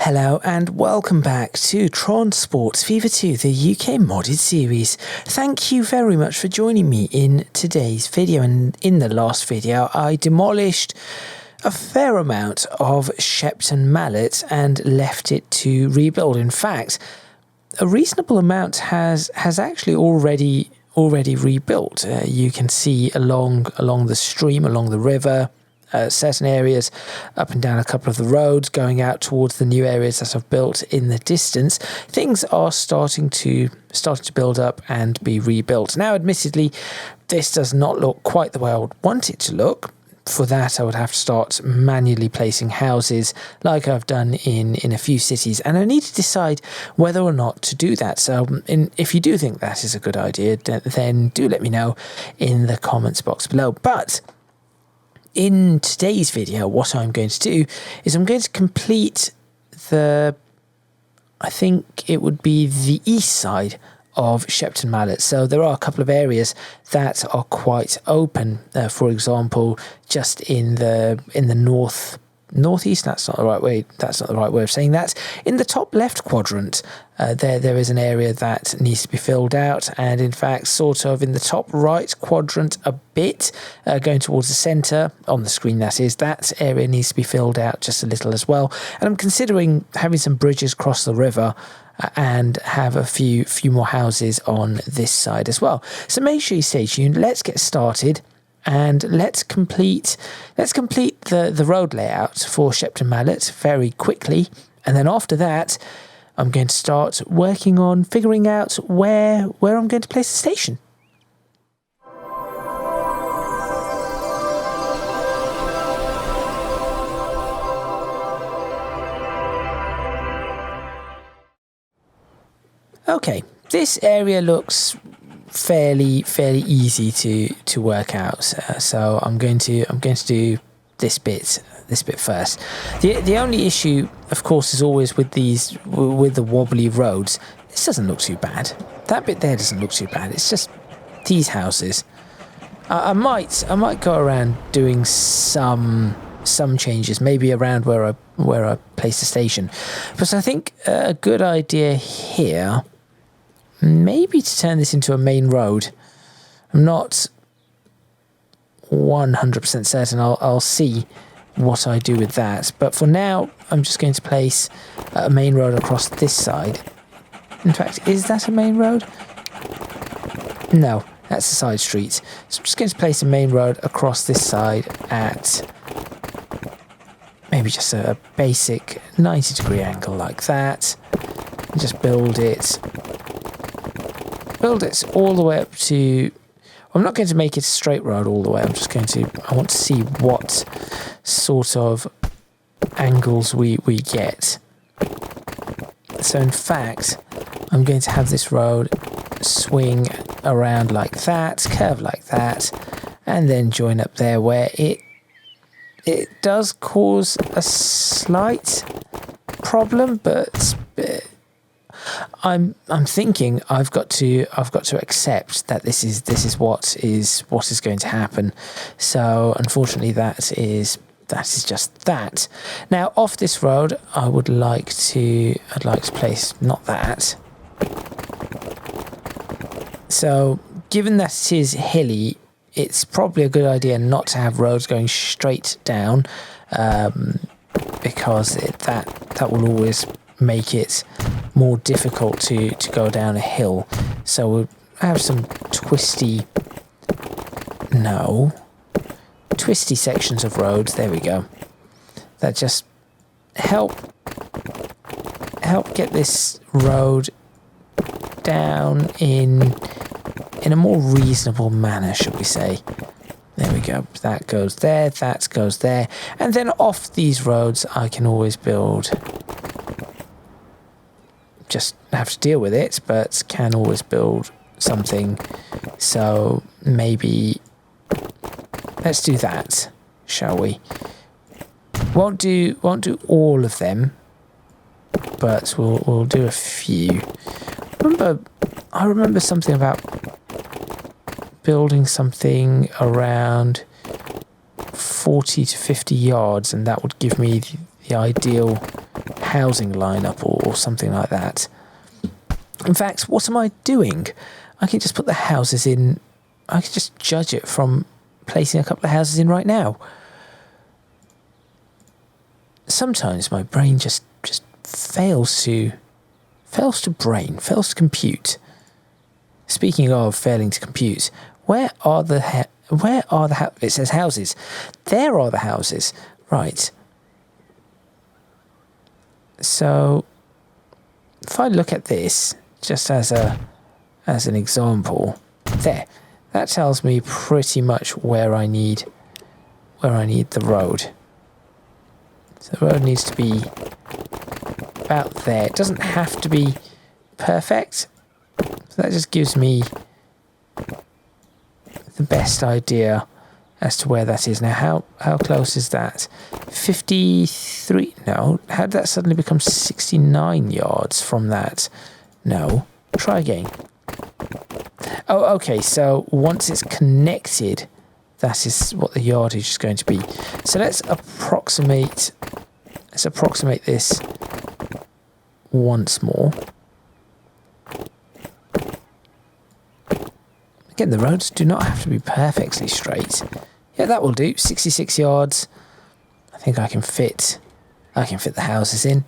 Hello and welcome back to Tron Sports Fever 2, the UK modded series. Thank you very much for joining me in today's video. And in the last video, I demolished a fair amount of Shepton Mallet and left it to rebuild. In fact, a reasonable amount has actually already rebuilt. You can see along the stream, along the river, certain areas up and down a couple of the roads going out towards the new areas that I've built in the distance. Things are starting to build up and be rebuilt. Now, admittedly, this does not look quite the way I would want it to look. For that, I would have to start manually placing houses like I've done in a few cities, and I need to decide whether or not to do that. So if you do think that is a good idea, then do let me know in the comments box below. But in today's video, what I'm going to do is I'm going to complete I think it would be the east side of Shepton Mallet. So there are a couple of areas that are quite open. For example, just in the northeast. That's not the right way. That's not the right way of saying that. In the top left quadrant, there is an area that needs to be filled out, and in fact, sort of in the top right quadrant a bit, going towards the centre on the screen. That area needs to be filled out just a little as well. And I'm considering having some bridges across the river and have a few more houses on this side as well. So make sure you stay tuned. Let's get started. And let's complete the road layout for Shepton Mallet very quickly. And then after that, I'm going to start working on figuring out where I'm going to place the station. Okay, this area looks fairly easy to work out. So I'm going to do this bit first. The only issue, of course, is always with the wobbly roads. This doesn't look too bad. That bit there doesn't look too bad. It's just these houses. I might go around doing some changes, maybe around where I place the station. But I think a good idea here, maybe to turn this into a main road. I'm not 100% certain. I'll see what I do with that. But for now, I'm just going to place a main road across this side. In fact, is that a main road? No, that's a side street. So I'm just going to place a main road across this side at maybe just a basic 90-degree angle like that. And just build it all the way up to... I'm not going to make it a straight road all the way. I want to see what sort of angles we get. So in fact, I'm going to have this road swing around like that, curve like that, and then join up there where it does cause a slight problem, but I'm thinking I've got to accept that this is what is going to happen. So unfortunately, that is just that. Now off this road, I'd like to place not that. So given that it is hilly, it's probably a good idea not to have roads going straight down, because that will always make it more difficult to go down a hill. So we'll have some twisty sections of roads. There we go. That just help get this road down in a more reasonable manner, should we say. There we go. That goes there, that goes there. And then off these roads, I can always build... Just have to deal with it, but can always build something. So maybe let's do that, shall we? Won't do all of them, but we'll do a few. I remember something about building something around 40 to 50 yards, and that would give me the ideal housing lineup or something like that. In fact, what am I doing? I can just put the houses in. I can just judge it from placing a couple of houses in right now. Sometimes my brain just fails to compute. Speaking of failing to compute, where are the it says houses. There are the houses. Right. So if I look at this just as an example, there, that tells me pretty much where I need the road. So the road needs to be about there. It doesn't have to be perfect. So that just gives me the best idea as to where that is. Now, how close is that? 53? No. How did that suddenly become 69 yards from that? No. Try again. Oh, okay. So once it's connected, that is what the yardage is going to be. So let's approximate this once more. Again, the roads do not have to be perfectly straight. Yeah, that will do. 66 yards. I think I can fit the houses in,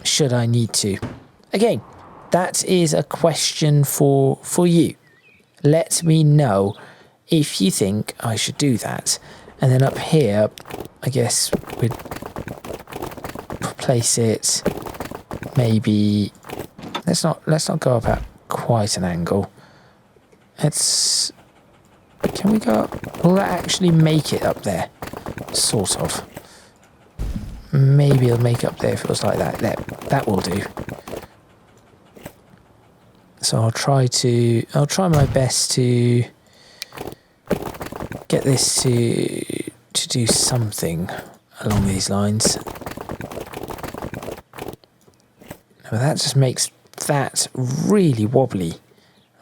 should I need to. Again, that is a question for you. Let me know if you think I should do that. And then up here, I guess we'd place it maybe. Let's not go up at quite an angle. Can we go up? Will that actually make it up there? Sort of. Maybe it'll make it up there if it was like that. There, that will do. So I'll try my best to get this to do something along these lines. Now that just makes that really wobbly.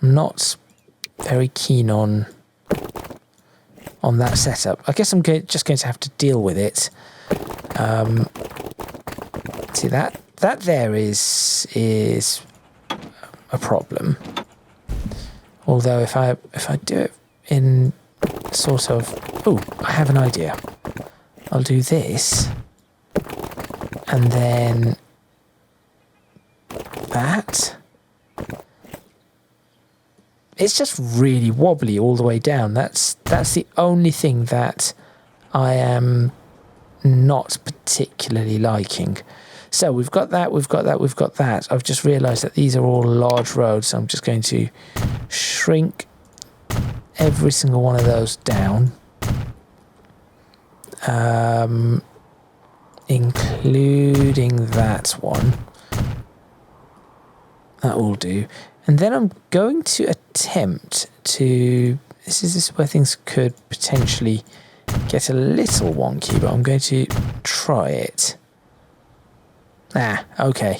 I'm not very keen on that setup. I guess I'm just going to have to deal with it. See that there is a problem. Although if I do it in sort of, I have an idea. I'll do this, and then that. It's just really wobbly all the way down. That's the only thing that I am not particularly liking. So we've got that, we've got that, we've got that. I've just realised that these are all large roads, so I'm just going to shrink every single one of those down. Including that one. That will do. And then I'm going to attempt to... This is where things could potentially get a little wonky, but I'm going to try it. Okay.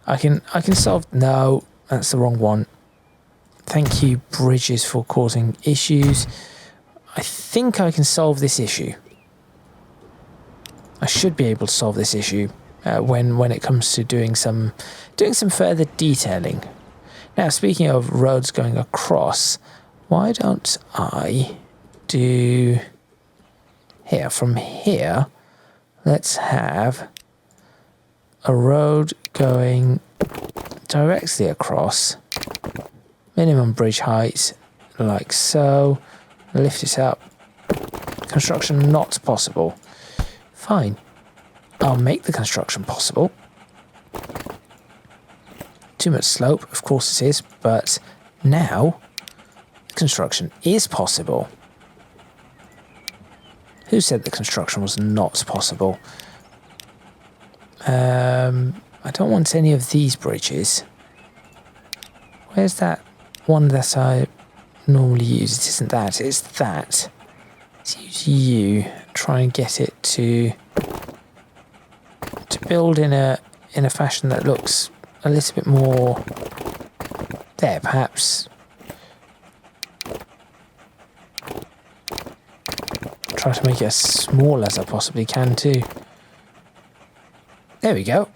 I can solve... No, that's the wrong one. Thank you, bridges, for causing issues. I think I can solve this issue. I should be able to solve this issue when it comes to doing some further detailing. Now, speaking of roads going across, why don't I do here? From here, let's have a road going directly across. Minimum bridge height, like so. Lift it up. Construction not possible. Fine. I'll make the construction possible. Too much slope, of course it is, but now construction is possible. Who said that construction was not possible? I don't want any of these bridges. Where's that one that I normally use? It isn't that, it's that. Let's use you. Try and get it to build in a fashion that looks a little bit more there, perhaps. Try to make it as small as I possibly can too. There we go.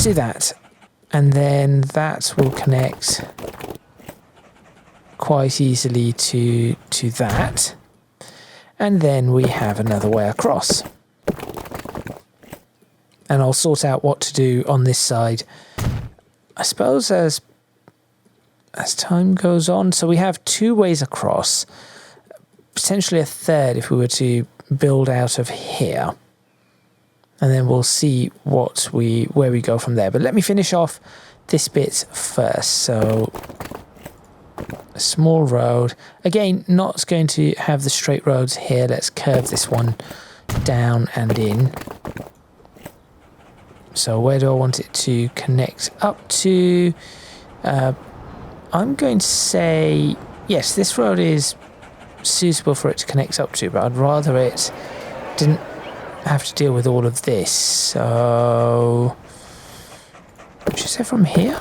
let's do that. And then that will connect quite easily to that. And then we have another way across. And I'll sort out what to do on this side, I suppose, as time goes on. So we have two ways across, potentially a third if we were to build out of here. And then we'll see where we go from there. But let me finish off this bit first. So a small road. Again, not going to have the straight roads here. Let's curve this one down and in. So where do I want it to connect up to? I'm going to say, yes, this road is suitable for it to connect up to, but I'd rather it didn't have to deal with all of this. So, should I say from here?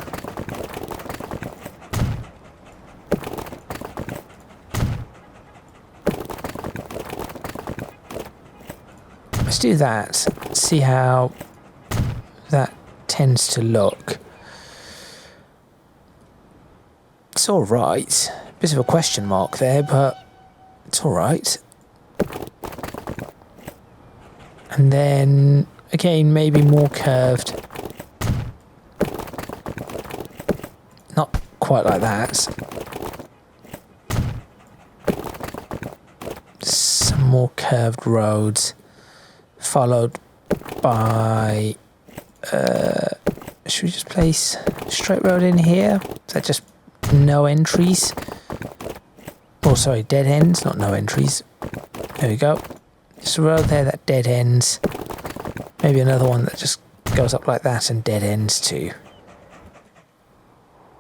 Let's do that. See how that tends to look. It's all right. Bit of a question mark there, but it's all right. And then again, maybe more curved. Not quite like that. Some more curved roads, followed by should we just place a straight road in here? Is that just no entries? Oh, sorry, dead ends, not no entries. There we go. Just a road there that dead ends. Maybe another one that just goes up like that and dead ends too.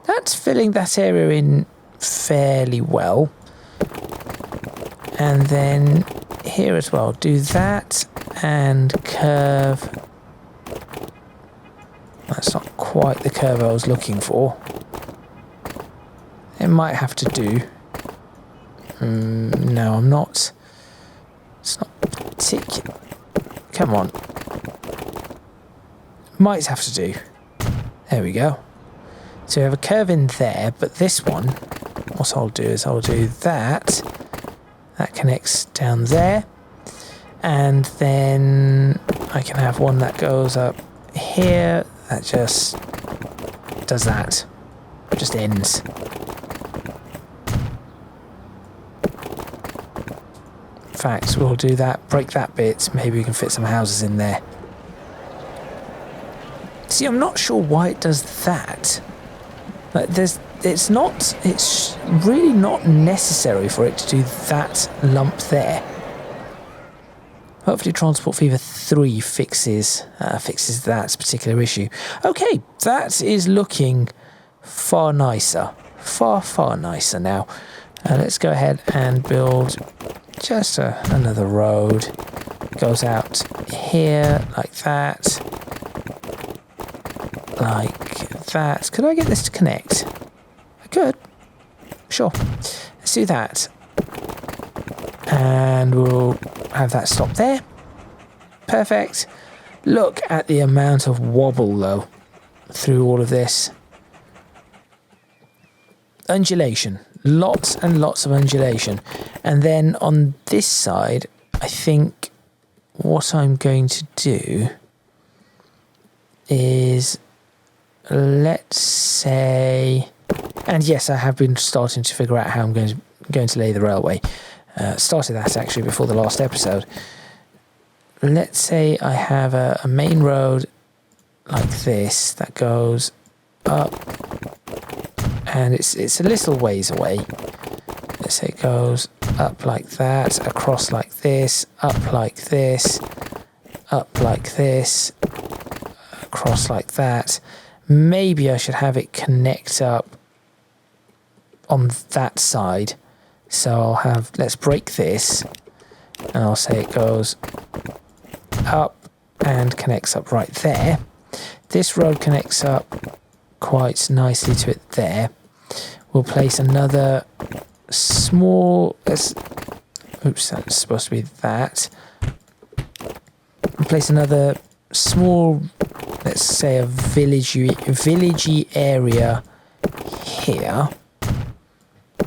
That's filling that area in fairly well. And then here as well, do that and curve. That's not quite the curve I was looking for. It might have to do. No, I'm not. It's not particular. Come on. Might have to do. There we go. So we have a curve in there, but this one, what I'll do is I'll do that. That connects down there. And then I can have one that goes up here. That just does that. Just ends. In fact, we'll do that, break that bit, maybe we can fit some houses in there. See, I'm not sure why it does that. Like, it's really not necessary for it to do that lump there. Hopefully Transport Fever 3 fixes that particular issue. Okay, that is looking far nicer. Far nicer now. Let's go ahead and build just another road. Goes out here like that. Like that. Could I get this to connect? I could. Sure. Let's do that. And we'll have that stop there. Perfect. Look at the amount of wobble though through all of this. Undulation. Lots and lots of undulation. And then on this side, I think what I'm going to do is, let's say, and yes, I have been starting to figure out how I'm going to lay the railway. Started that actually before the last episode. Let's say I have a main road like this that goes up, and it's a little ways away. Let's say it goes up like that, across like this, up like this, up like this, across like that. Maybe I should have it connect up on that side. So I'll have, let's break this, and I'll say it goes up and connects up right there. This road connects up quite nicely to it there. We'll place another small, oops, that's supposed to be that. We'll place another small, let's say a villagey area here.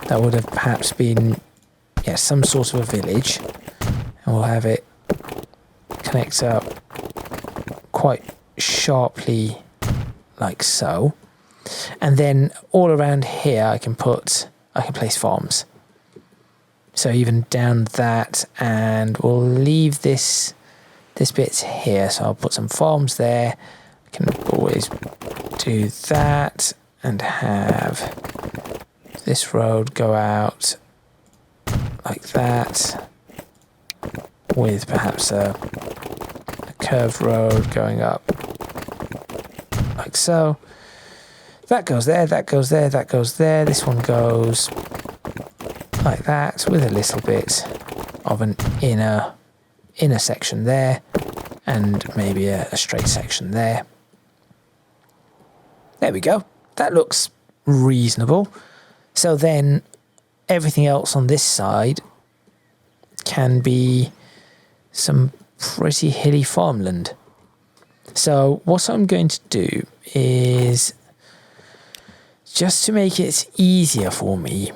That would have perhaps been, yeah, some sort of a village. And we'll have it connect up quite sharply like so. And then all around here I can place farms. So even down that, and we'll leave this bit here. So I'll put some farms there. I can always do that and have this road go out like that, with perhaps a curved road going up like so. That goes there, that goes there, that goes there. This one goes like that, with a little bit of an inner section there, and maybe a straight section there. There we go. That looks reasonable. So then everything else on this side can be some pretty hilly farmland. So what I'm going to do is, just to make it easier for me,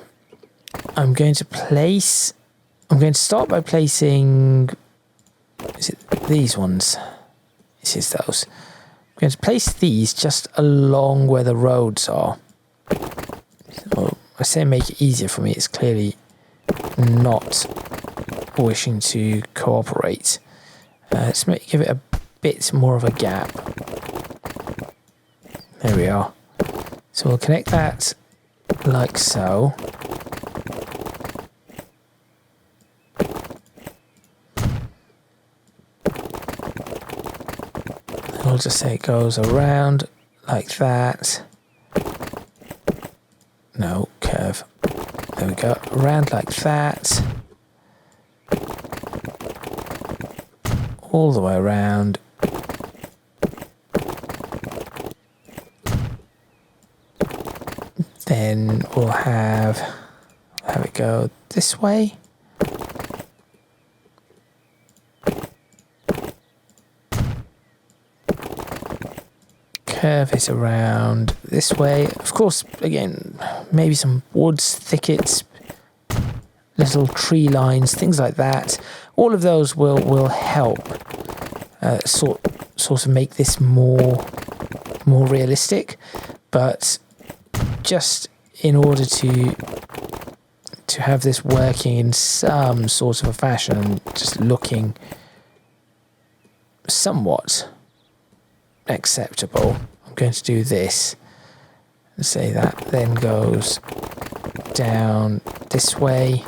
I'm going to start by placing, is it these ones? This is those. I'm going to place these just along where the roads are. So I say make it easier for me, it's clearly not wishing to cooperate. Let's give it a bit more of a gap. There we are. So we'll connect that like so. We'll just say it goes around like that. No, curve. There we go. Around like that. All the way around. Then we'll have it go this way. Curve it around this way. Of course, again, maybe some woods, thickets, little tree lines, things like that. All of those will help sort of make this more realistic. But just in order to have this working in some sort of a fashion, just looking somewhat acceptable, I'm going to do this and say that then goes down this way,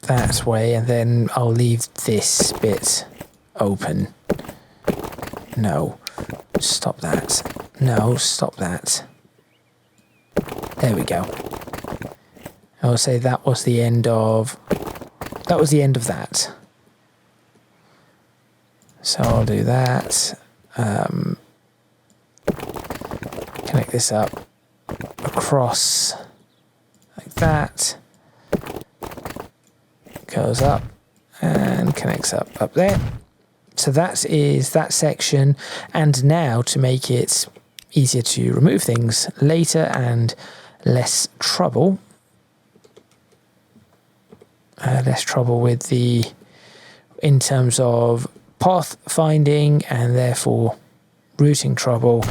that way, and then I'll leave this bit open. No, stop that. No, stop that. There we go. I'll say that was the end of that. So I'll do that. Connect this up across like that. Goes up and connects up there. So that is that section. And now, to make it easier to remove things later and less trouble with in terms of path finding and therefore routing trouble,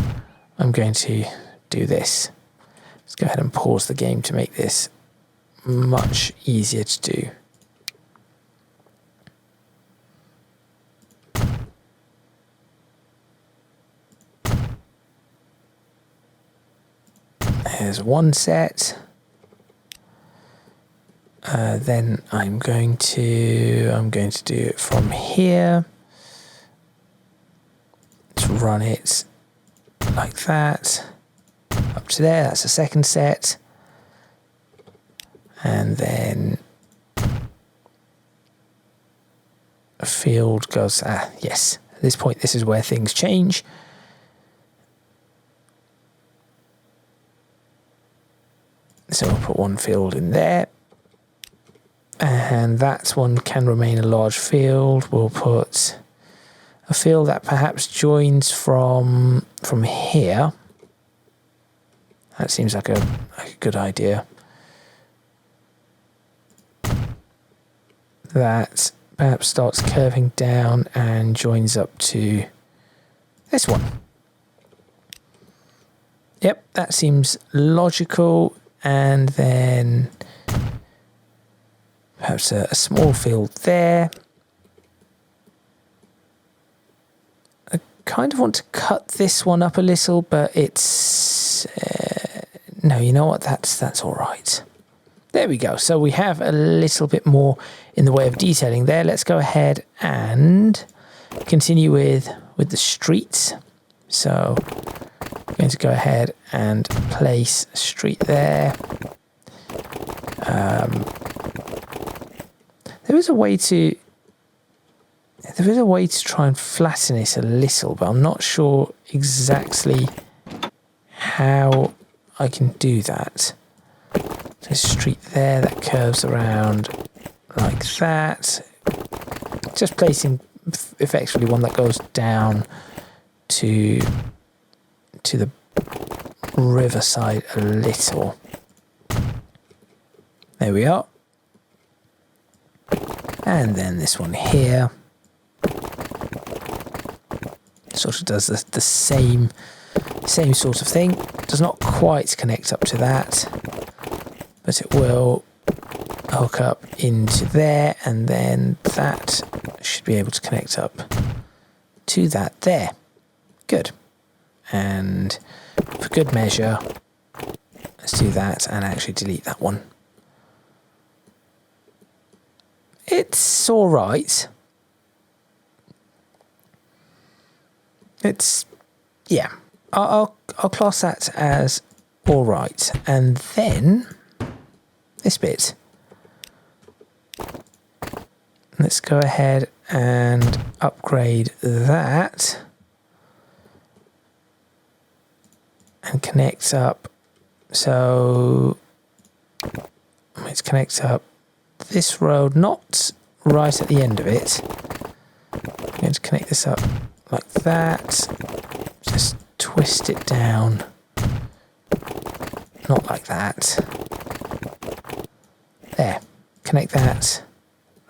I'm going to do this. Let's go ahead and pause the game to make this much easier to do. There's one set. Then I'm going to do it from here. Let's run it like that up to there. That's the second set, and then a field goes. Yes, at this point, this is where things change. So we'll put one field in there, and that one can remain a large field. We'll put I feel that perhaps joins from here. That seems like a good idea. That perhaps starts curving down and joins up to this one. Yep, that seems logical. And then perhaps a small field there. I kind of want to cut this one up a little, but it's no, you know what? That's all right. There we go. So we have a little bit more in the way of detailing there. Let's go ahead and continue with the streets. So I'm going to go ahead and place a street there. There is a way to try and flatten it a little, but I'm not sure exactly how I can do that. There's a street there that curves around like that. Just placing effectively one that goes down to the riverside a little. There we are. And then this one here sort of does the same sort of thing. Does not quite connect up to that, but it will hook up into there, and then that should be able to connect up to that there. Good. And for good measure, let's do that and actually delete that one. It's all right. It's, yeah, I'll class that as all right. And then this bit. Let's go ahead and upgrade that and connect up. So let's connect up this road, not right at the end of it. I'm going to connect this up like that. Just twist it down. Not like that. There. Connect that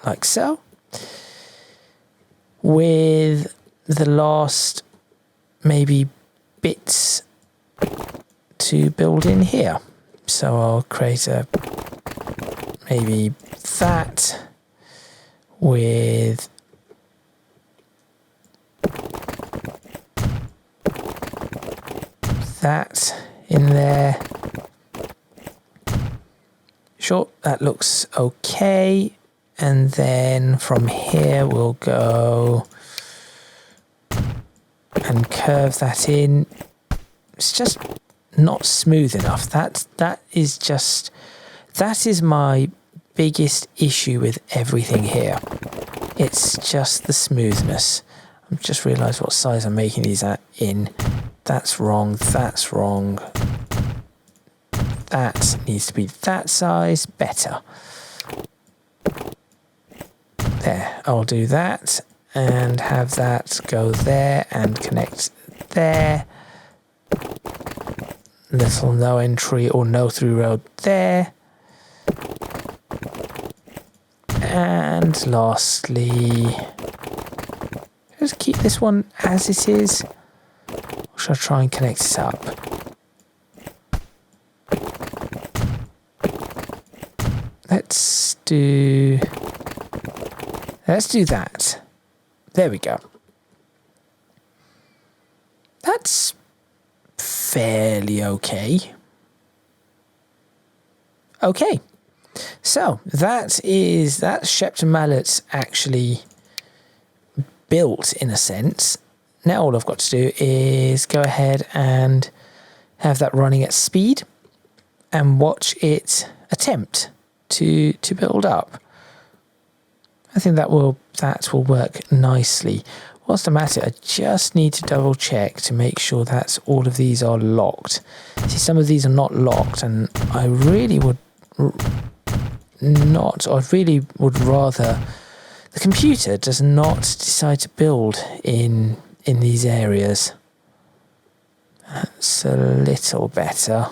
like so. With the last maybe bits to build in here. So I'll create a maybe that with that in there. Sure, that looks okay. And then from here we'll go and curve that in. It's just not smooth enough. That is my biggest issue with everything here. It's just the smoothness. I've just realised what size I'm making these at in. That's wrong, that's wrong. That needs to be that size, better. There, I'll do that and have that go there and connect there. Little no entry or no through road there. And lastly, just keep this one as it is. Or should I try and connect it up? Let's do that. There we go. That's fairly okay. Okay. So that's Shepton Mallet actually built in a sense. Now all I've got to do is go ahead and have that running at speed and watch it attempt to build up. I think that will work nicely. Whilst I'm at it, I just need to double check to make sure that all of these are locked. See, some of these are not locked, and I really would rather The computer does not decide to build in these areas. That's a little better.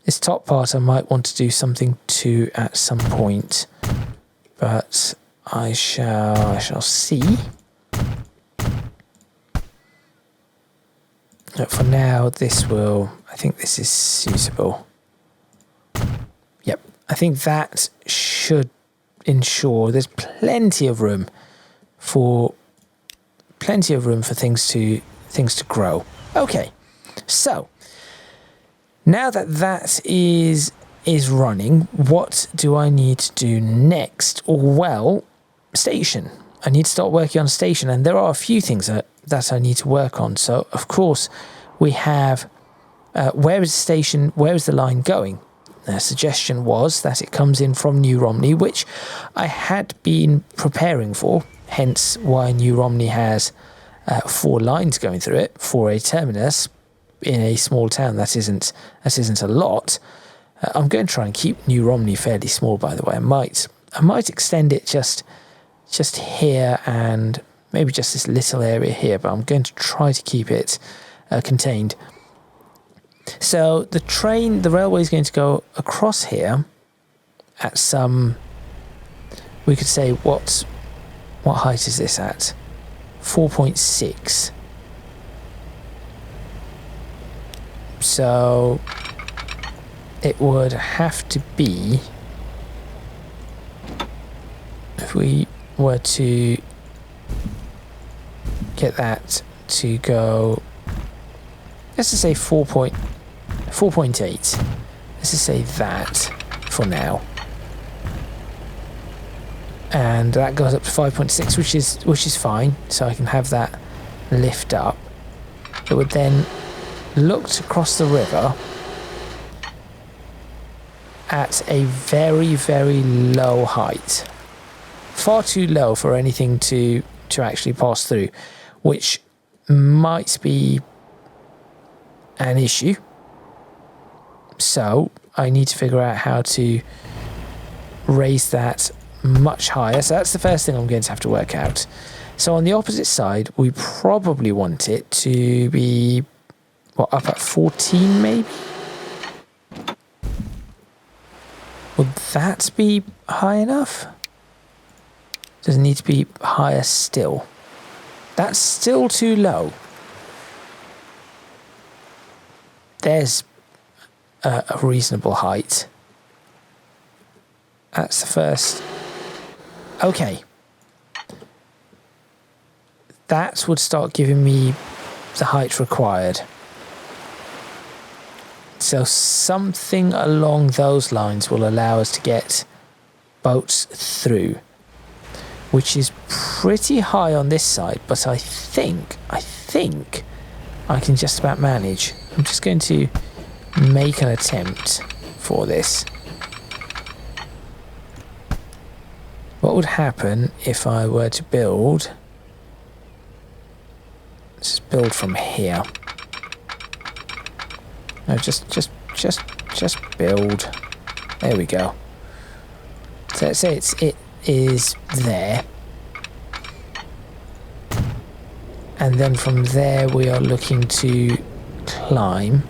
This top part I might want to do something to at some point, but I shall see. But for now, I think this is suitable. Yep, I think that should ensure there's plenty of room for things to grow. Okay, so now that is running, what do I need to do next? Well, station. I need to start working on station, and there are a few things that I need to work on. So, of course, we have where is the station, where is the line going? The suggestion was that it comes in from New Romney, which I had been preparing for, hence why New Romney has 4 lines going through it for a terminus in a small town. That isn't a lot. I'm going to try and keep New Romney fairly small, by the way. I might extend it just here and maybe just this little area here, but I'm going to try to keep it contained. So the railway is going to go across here at some, we could say, what height is this at? 4.6. So it would have to be, if we were to get that to go, let's just say 4.8. Let's just say that for now. And that goes up to 5.6, which is fine. So I can have that lift up. It would then look across the river at a very, very low height. Far too low for anything to actually pass through, which might be an issue. So I need to figure out how to raise that much higher. So that's the first thing I'm going to have to work out. So on the opposite side, we probably want it to be, up at 14 maybe? Would that be high enough? Does it need to be higher still? That's still too low. There's a reasonable height. That's the first. Okay. That would start giving me the height required. So something along those lines will allow us to get boats through, which is pretty high on this side, but I think I can just about manage. I'm just going to make an attempt for this. What would happen if I were to build? Let's just build from here. No, just build. There we go. So let's say it is there. And then from there we are looking to climb.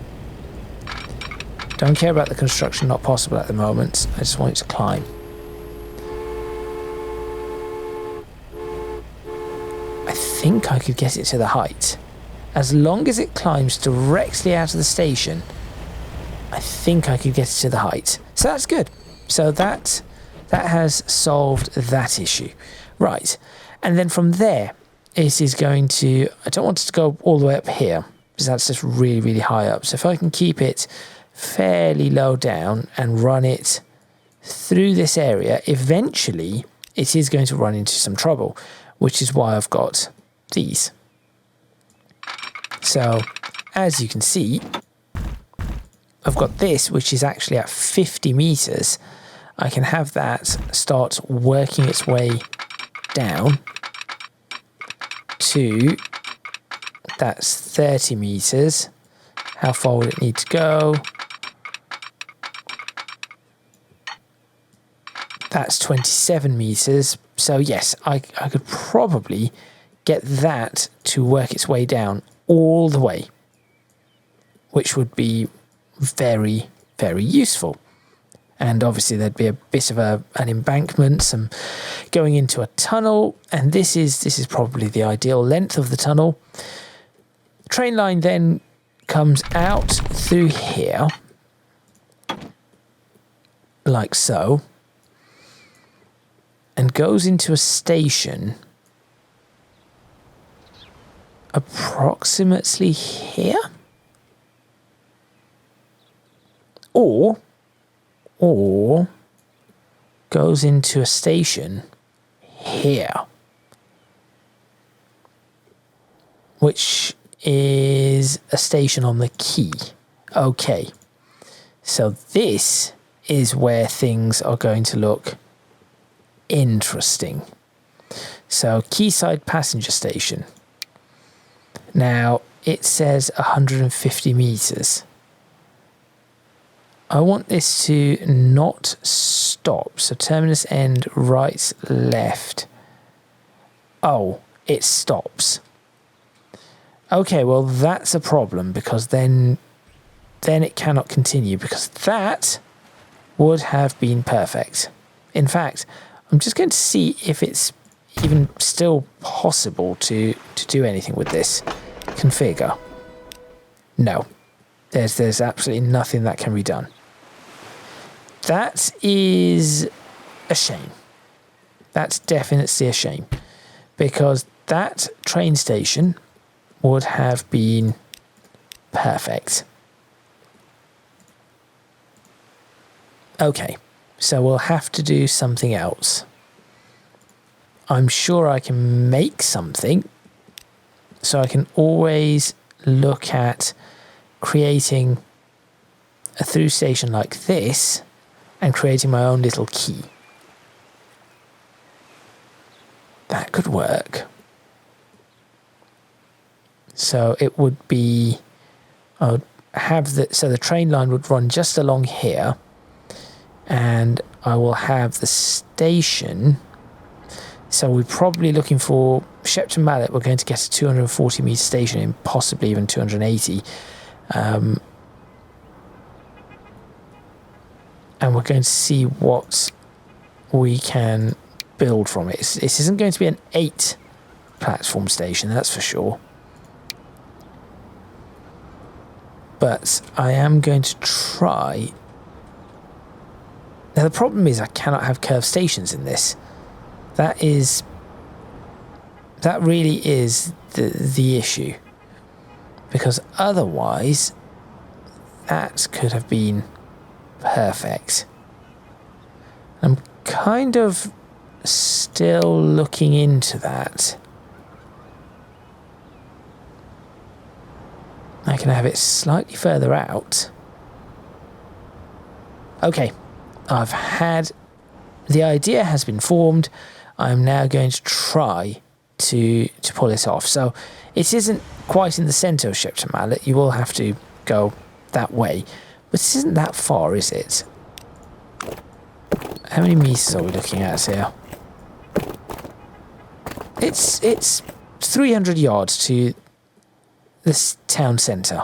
Don't care about the construction, not possible at the moment. I just want it to climb. I think I could get it to the height. As long as it climbs directly out of the station, I think I could get it to the height. So that's good. So that has solved that issue. Right. And then from there, it is going to, I don't want it to go all the way up here, because that's just really, really high up. So if I can keep it fairly low down and run it through this area, eventually it is going to run into some trouble, which is why I've got these. So as you can see, I've got this, which is actually at 50 meters. I can have that start working its way down to, that's 30 meters. How far would it need to go? That's 27 meters. So yes, I could probably get that to work its way down all the way, which would be very, very useful. And obviously there'd be a bit of an embankment, some going into a tunnel, and this is probably the ideal length of the tunnel. The train line then comes out through here, like so, and goes into a station approximately here, or goes into a station here, which is a station on the quay. Okay, so this is where things are going to look interesting. So quayside passenger station. Now it says 150 meters. I want this to not stop. So terminus end, right, left. Oh, it stops. Okay, well that's a problem, because then it cannot continue, because that would have been perfect. In fact, I'm just going to see if it's even still possible to do anything with this. Configure. No. There's absolutely nothing that can be done. That is a shame. That's definitely a shame, because that train station would have been perfect. Okay, so we'll have to do something else. I'm sure I can make something, so I can always look at creating a through station like this and creating my own little quay. That could work. So it would be, I would have so the train line would run just along here, and I will have the station. So we're probably looking for Shepton Mallet. We're going to get a 240 meter station in, possibly even 280. And we're going to see what we can build from it. This isn't going to be an 8 platform station, that's for sure. But I am going to try. Now the problem is I cannot have curved stations in this. That really is the issue, because otherwise that could have been perfect. I'm kind of still looking into that. I can have it slightly further out. Okay, the idea has been formed. I'm now going to try to pull it off. So it isn't quite in the centre of Shepton Mallet. You will have to go that way. But it isn't that far, is it? How many meters are we looking at here? It's 300 yards to this town centre.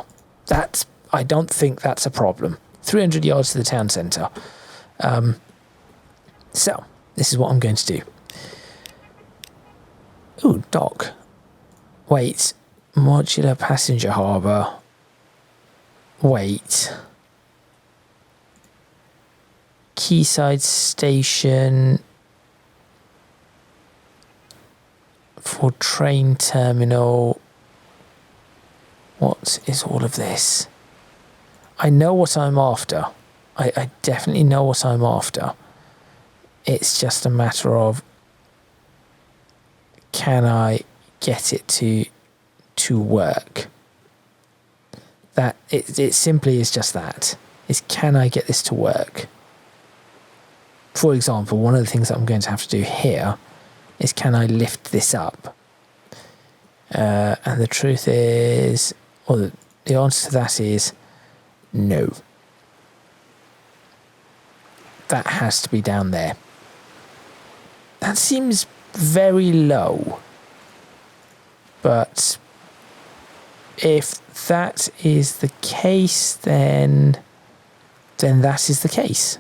I don't think that's a problem. 300 yards to the town centre. So this is what I'm going to do. Ooh, dock. Wait. Modular passenger harbour. Wait. Quayside station. For train terminal. What is all of this? I know what I'm after. I definitely know what I'm after. It's just a matter of, can I get it to work? That it simply is just that. Is, can I get this to work? For example, one of the things that I'm going to have to do here is, can I lift this up? And the truth is, or the answer to that is no. That has to be down there. That seems very low. But if that is the case, then that is the case.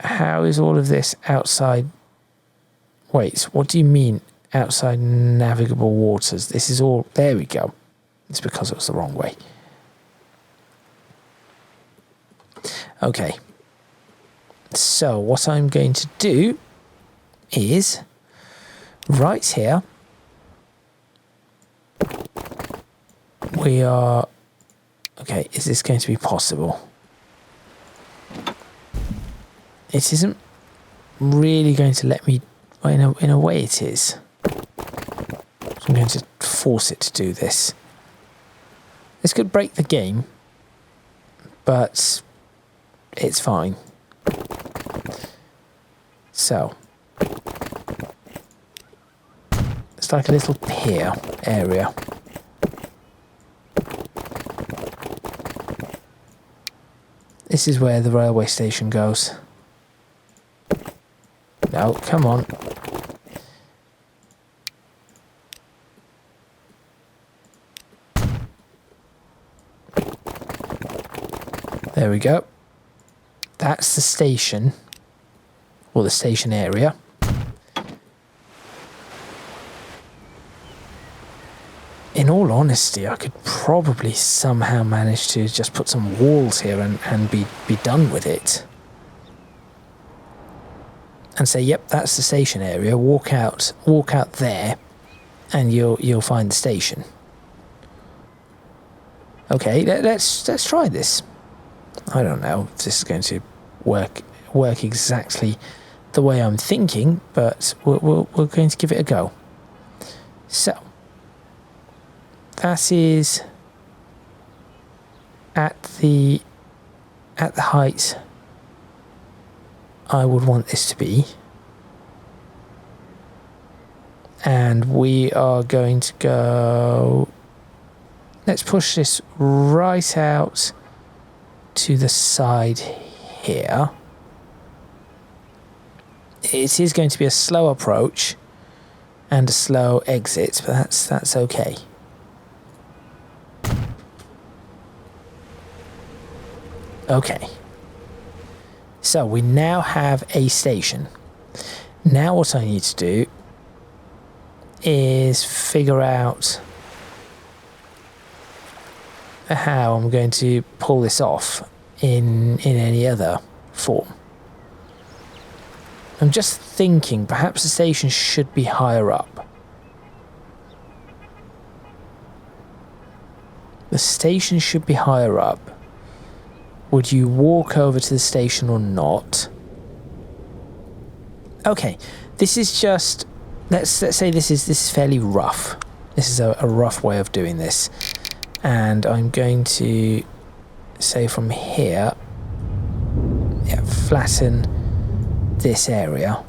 How is all of this outside? Wait, what do you mean outside navigable waters? This is all... There we go. It's because it was the wrong way. Okay. So what I'm going to do is right here we are... Okay, is this going to be possible? It isn't really going to let me... Well, in a way it is. So I'm going to force it to do this. This could break the game, but it's fine. So, it's like a little pier area. This is where the railway station goes. No, come on. There we go. That's the station, or the station area. In all honesty, I could probably somehow manage to just put some walls here and be done with it. And say, yep, that's the station area. Walk out there, and you'll find the station. Okay, let's try this. I don't know if this is going to work exactly the way I'm thinking, but we're going to give it a go. So that is at the height I would want this to be, and we are going to go... Let's push this right out to the side here. It is going to be a slow approach and a slow exit, but that's okay. Okay. So we now have a station. Now what I need to do is figure out how I'm going to pull this off in any other form. I'm just thinking perhaps the station should be higher up. The station should be higher up. Would you walk over to the station or not? Okay, this is just... Let's say this is fairly rough. This is a rough way of doing this. And I'm going to say from here, yeah, flatten this area.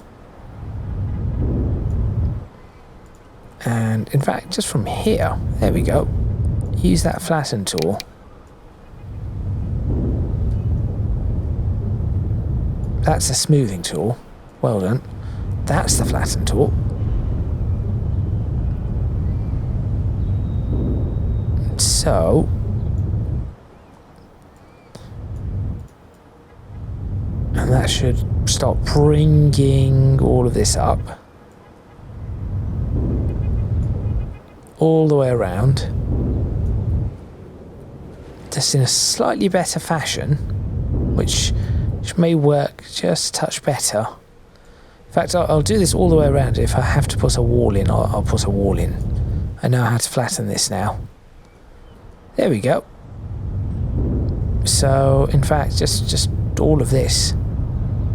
And in fact, just from here, there we go. Use that flatten tool. That's the smoothing tool. Well done. That's the flatten tool. So, and that should stop bringing all of this up all the way around, just in a slightly better fashion, which may work just a touch better. In fact, I'll do this all the way around. If I have to put a wall in, I'll put a wall in. I know how to flatten this now. There we go. So, in fact, just all of this.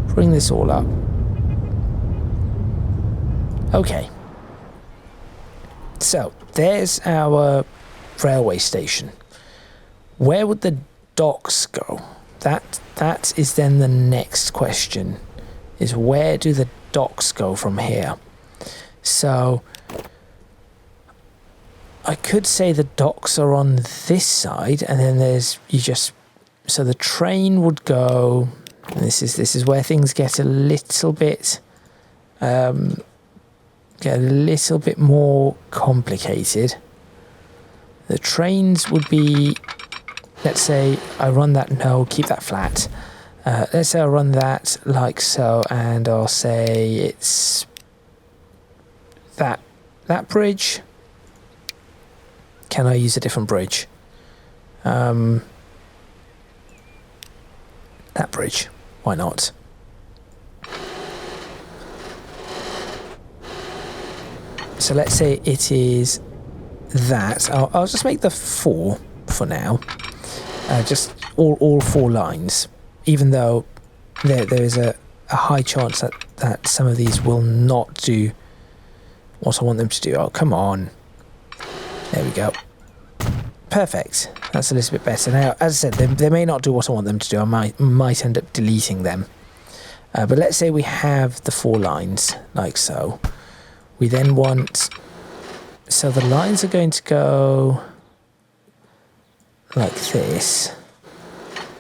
Bring this all up. Okay. So, there's our railway station. Where would the docks go? That is then the next question. Is where do the docks go from here? So... I could say the docks are on this side, and then there's so the train would go And this is where things get a little bit more complicated. The trains would be, let's say I run that, no, keep that flat. Let's say I run that like so, and I'll say it's that bridge. Can I use a different bridge? That bridge, why not? So let's say it is that. I'll just make the 4 for now. Just all 4 lines, even though there is a high chance that some of these will not do what I want them to do. Oh, come on. There we go. Perfect. That's a little bit better. Now, as I said, they may not do what I want them to do. I might end up deleting them. But let's say we have the 4 lines, like so. We then want... So the lines are going to go like this.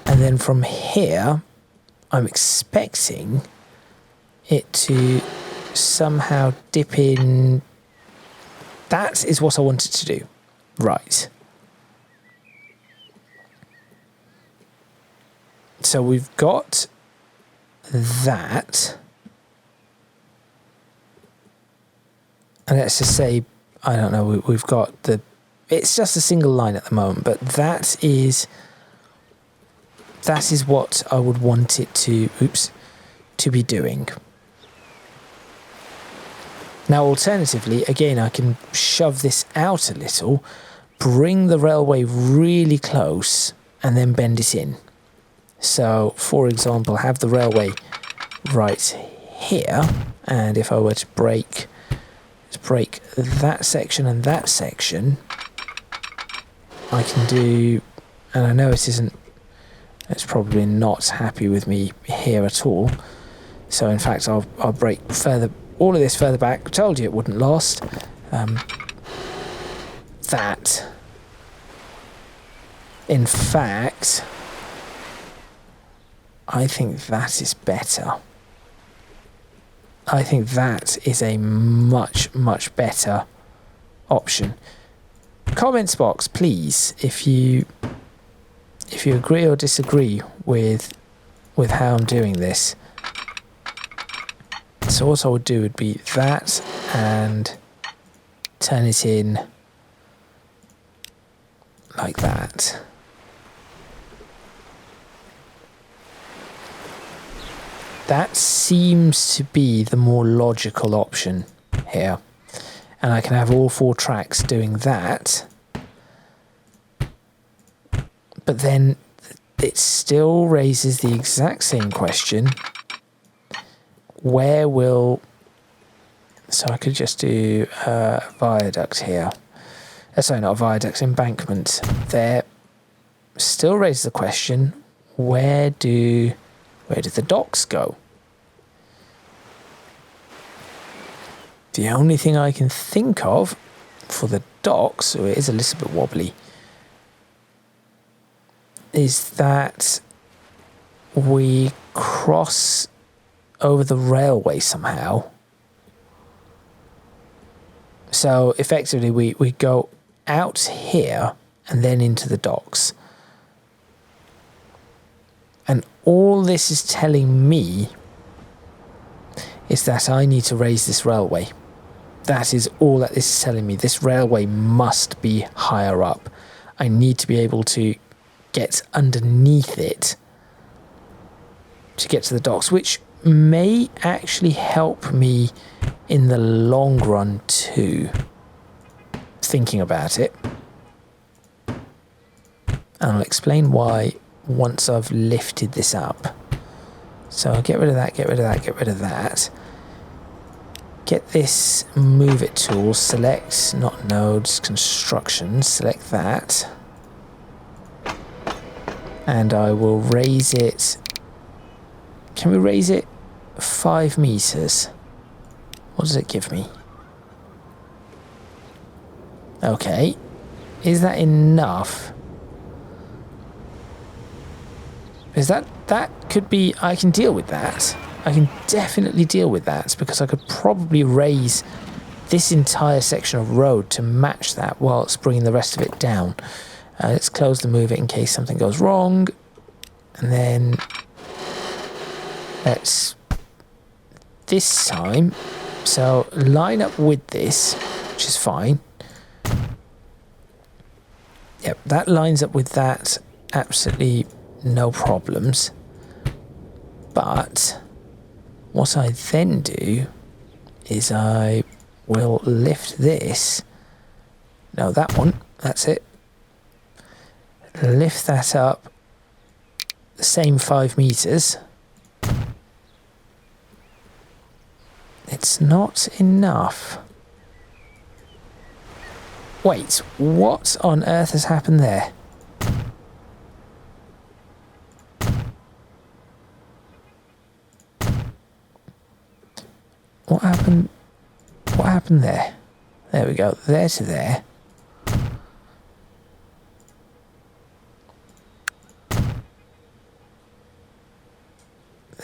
And then from here, I'm expecting it to somehow dip in. That is what I wanted to do. Right. So we've got that. And let's just say, I don't know, we've got the... It's just a single line at the moment, but that is what I would want it to be doing. Now, alternatively, again, I can shove this out a little, bring the railway really close, and then bend it in. So, for example, have the railway right here, and if I were to break that section and that section, I can do, and I know it's probably not happy with me here at all. So in fact, I'll break all of this further back. I told you it wouldn't last. That, in fact, I think that is better. I think that is a much, much better option. Comments box, please, if you agree or disagree with how I'm doing this. So what I would do would be that and turn it in like that. That seems to be the more logical option here. And I can have all 4 tracks doing that. But then it still raises the exact same question. Where will... So I could just do a viaduct here. Sorry, not a viaduct, embankment there. Still raises the question, where do the docks go? The only thing I can think of for the docks, so it is a little bit wobbly, is that we cross over the railway somehow. So effectively we go out here and then into the docks. And all this is telling me is that I need to raise this railway. That is all that this is telling me. This railway must be higher up. I need to be able to get underneath it to get to the docks, which may actually help me in the long run too, thinking about it. And I'll explain why once I've lifted this up. So I'll get rid of that, get rid of that, get rid of that. Get this move it tool, select, not nodes, construction, select that. And I will raise it. Can we raise it 5 meters? What does it give me? Okay. Is that enough? Is that that could be, I can deal with that. I can definitely deal with that because I could probably raise this entire section of road to match that whilst bringing the rest of it down. Let's close the mover in case something goes wrong. And then let's, this time, so line up with this, which is fine. Yep, that lines up with that, absolutely no problems. But what I then do is I will lift this. No, that one, that's it. Lift that up the same 5 meters. It's not enough. Wait, what on earth has happened there? What happened? What happened there? There we go. There to there.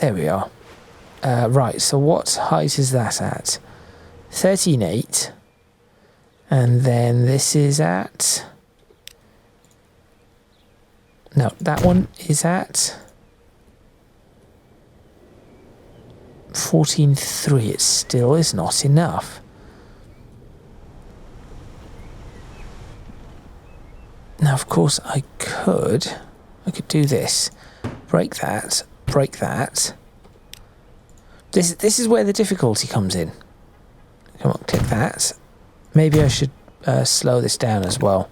There we are. Right, so what height is that at? 13.8. And then this is at... No, that one is at... 14.3. It still is not enough. Now, of course, I could do this. Break that. Break that. This is where the difficulty comes in. Come on, click that. Maybe I should slow this down as well.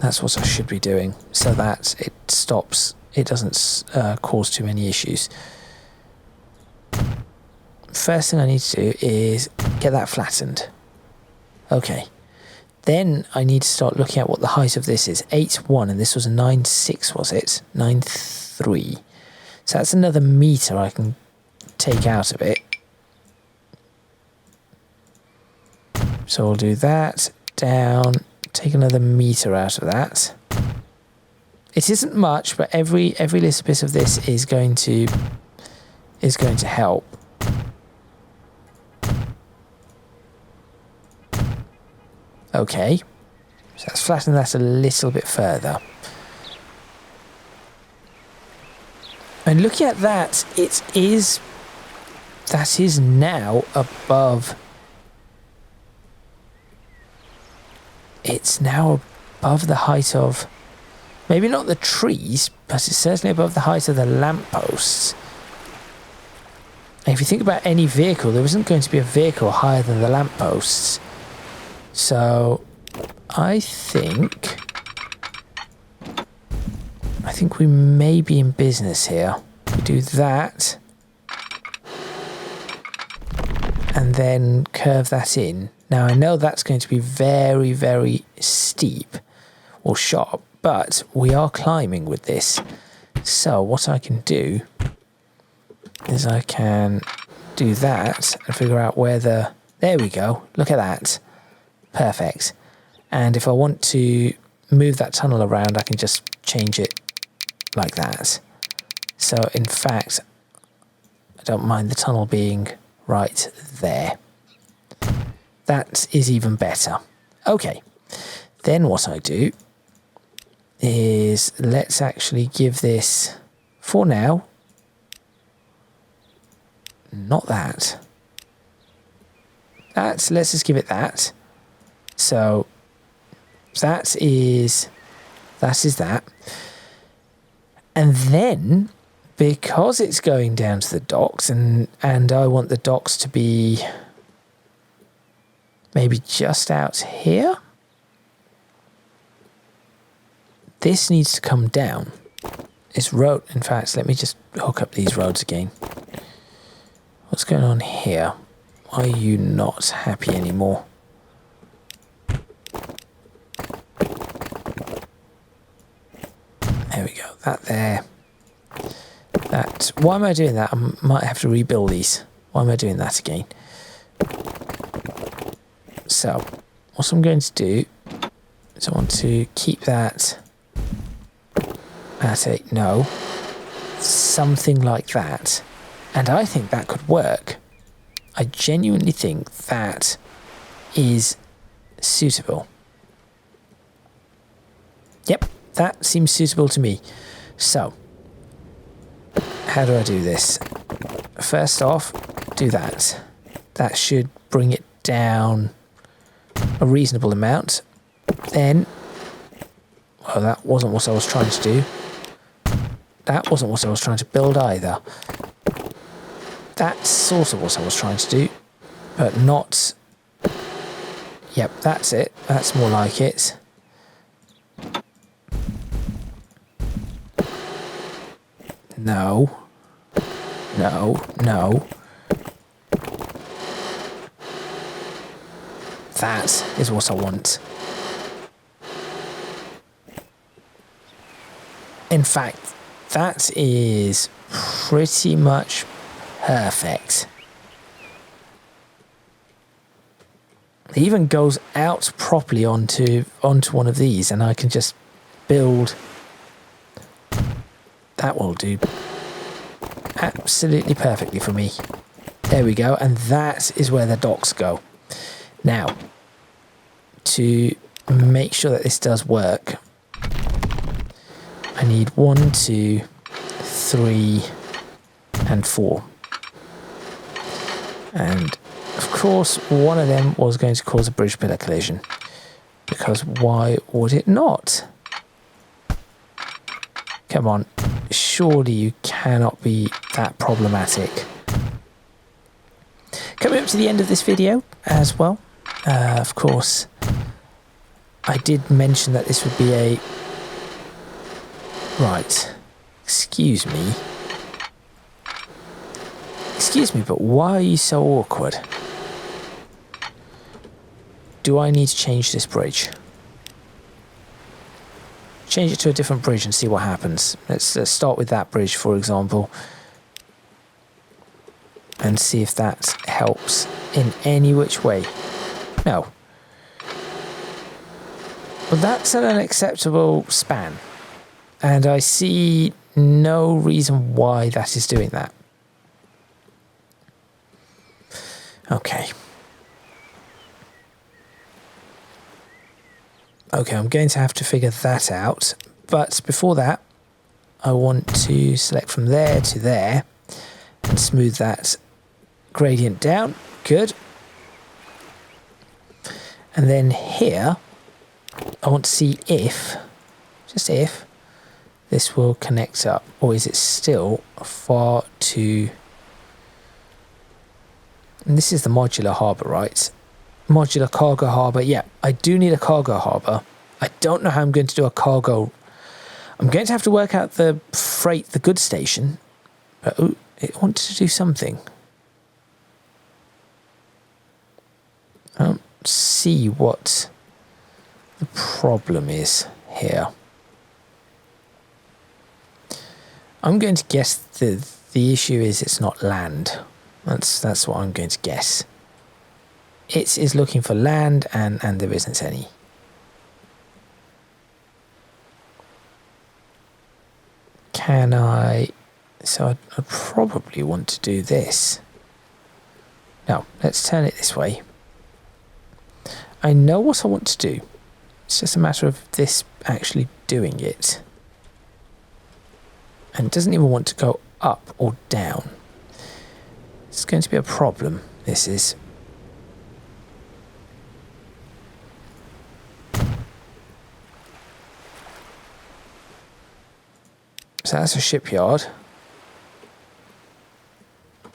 That's what I should be doing, so that it stops. It doesn't cause too many issues. First thing I need to do is get that flattened. Okay. Then I need to start looking at what the height of this is. 8.1, and this was a 9.6, was it? 9.3. So that's another meter I can take out of it. So we'll do that, down, take another meter out of that. It isn't much, but every little bit of this is going to help. Okay, so let's flatten that a little bit further. And looking at that, that is now above. It's now above the height of, maybe not the trees, but it's certainly above the height of the lampposts. And if you think about any vehicle, there isn't going to be a vehicle higher than the lampposts. So I think we may be in business here. We do that and then curve that in. Now I know that's going to be very, very steep or sharp, but we are climbing with this. So what I can do is I can do that and figure out where the... There we go. Look at that. Perfect. And if I want to move that tunnel around, I can just change it like that. So in fact, I don't mind the tunnel being right there. That is even better. Okay. Then what I do is let's actually give this, for now, not that. Let's just give it that. So that is that. And then, because it's going down to the docks, and I want the docks to be maybe just out here, this needs to come down. This road, in fact, let me just hook up these roads again. What's going on here? Why are you not happy anymore? There we go, that there. That. Why am I doing that? I might have to rebuild these. Why am I doing that again? So, what I'm going to do is I want to keep that problematic. No. Something like that. And I think that could work. I genuinely think that is suitable. Yep, that seems suitable to me. So, how do I do this? First off, do that. That should bring it down a reasonable amount. Then, well, that wasn't what I was trying to do. That wasn't what I was trying to build either. That's sort of what I was trying to do, but not... Yep, that's it. That's more like it. No. No, no. That is what I want. In fact, that is pretty much perfect. It even goes out properly onto one of these, and I can just build. That will do absolutely perfectly for me. There we go, and that is where the docks go. Now, to make sure that this does work, I need 1, 2, 3, and 4. And of course, one of them was going to cause a bridge pillar collision, because why would it not? Come on, surely you cannot be that problematic. Coming up to the end of this video as well, of course, I did mention that this would be a... Right, excuse me, but why are you so awkward? Do I need to change this bridge? Change it to a different bridge and see what happens. Let's start with that bridge, for example, and see if that helps in any which way. No. Well, that's an unacceptable span, and I see no reason why that is doing that. Okay. Okay, I'm going to have to figure that out, but before that, I want to select from there to there and smooth that gradient down. Good. And then here, I want to see if, just if, this will connect up, or is it still far too... And this is the modular harbour, right? Modular cargo harbour. Yeah, I do need a cargo harbour. I don't know how I'm going to do a cargo. I'm going to have to work out the freight, the goods station. But oh, it wanted to do something. I don't see what the problem is here. I'm going to guess the issue is it's not land. That's what I'm going to guess. It is looking for land, and there isn't any. Can I... So I'd probably want to do this. Now, let's turn it this way. I know what I want to do. It's just a matter of this actually doing it. And it doesn't even want to go up or down. It's going to be a problem, this is. So that's a shipyard.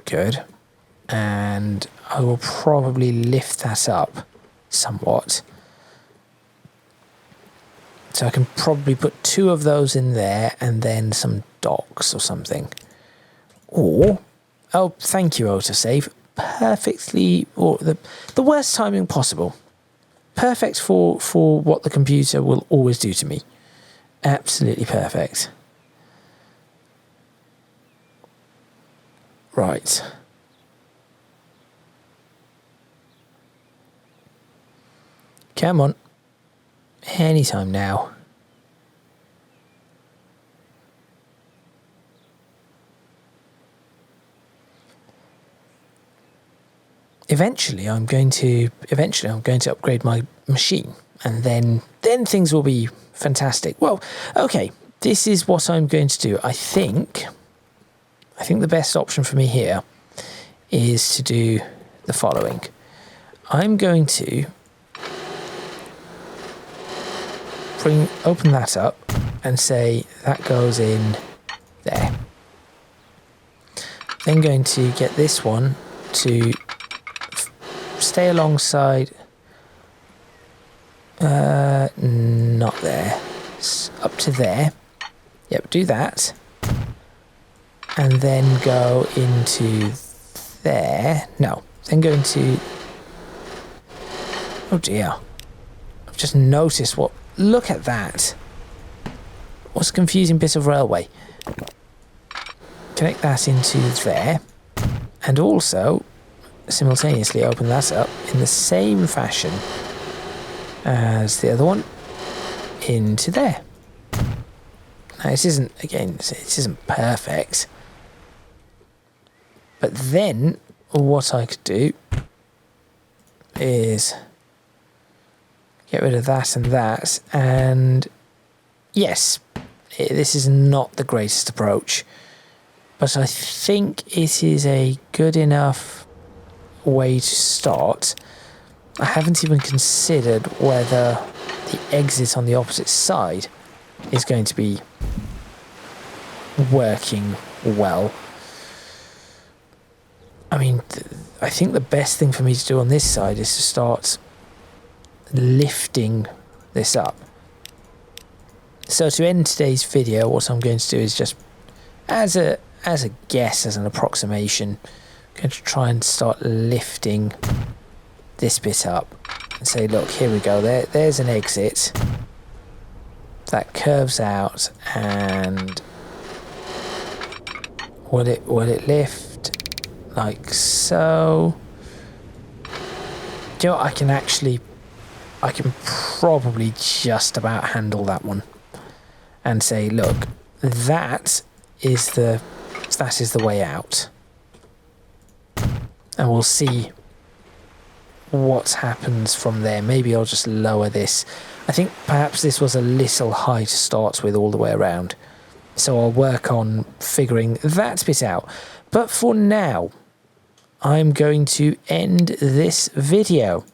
Good. And I will probably lift that up somewhat. So I can probably put 2 of those in there and then some docks or something. Or, oh, thank you, autosave. Perfectly, or the worst timing possible. Perfect for what the computer will always do to me. Absolutely perfect. Right. Come on. Anytime now. eventually I'm going to upgrade my machine, and then things will be fantastic. Well, okay, this is what I'm going to do. I think the best option for me here is to do the following. I'm going to open that up and say that goes in there. Then going to get this one to stay alongside, not there, it's up to there. Yep, do that. And then go into there. No, then go into, oh dear. I've just noticed look at that. What's a confusing bit of railway? Connect that into there, and also simultaneously open that up in the same fashion as the other one into there. Now it isn't perfect, but then what I could do is get rid of that, and yes, this is not the greatest approach, but I think it is a good enough way to start. I haven't even considered whether the exit on the opposite side is going to be working well. I mean, I think the best thing for me to do on this side is to start lifting this up. So to end today's video, what I'm going to do is just, as a guess, as an approximation, I'm going to try and start lifting this bit up and say, look, here we go, there's an exit that curves out, and will it lift like so? Do you know what, I can probably just about handle that one and say, look, that is the way out, and we'll see what happens from there. Maybe I'll just lower this. I think perhaps this was a little high to start with all the way around, so I'll work on figuring that bit out. But for now, I'm going to end this video.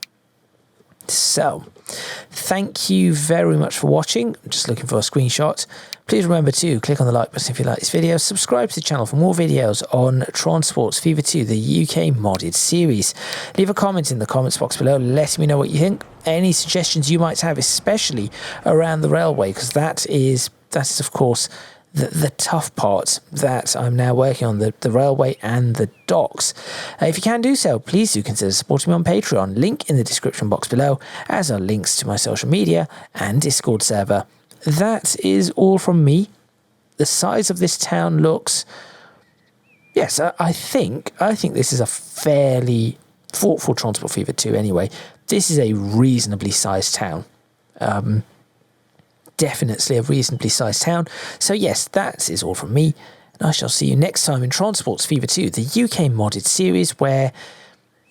So, thank you very much for watching. I'm just looking for a screenshot. Please remember to click on the like button if you like this video. Subscribe to the channel for more videos on Tron Sports Fever 2, the UK modded series. Leave a comment in the comments box below, letting me know what you think. Any suggestions you might have, especially around the railway, because that is of course the tough part that I'm now working on, the railway and the docks. If you can do so, please do consider supporting me on Patreon. Link in the description box below, as are links to my social media and Discord server. That is all from me. The size of this town looks, yes, I think this is a fairly, for Tron Sports Fever 2 anyway, this is a reasonably sized town. Definitely a reasonably sized town. So yes, that is all from me, and I shall see you next time in Tron Sports Fever 2, the UK modded series, where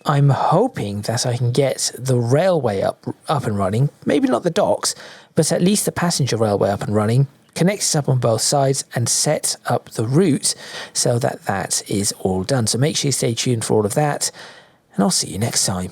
I'm hoping that I can get the railway up and running. Maybe not the docks, but at least the passenger railway up and running, connect it up on both sides, and set up the route so that is all done. So make sure you stay tuned for all of that, and I'll see you next time.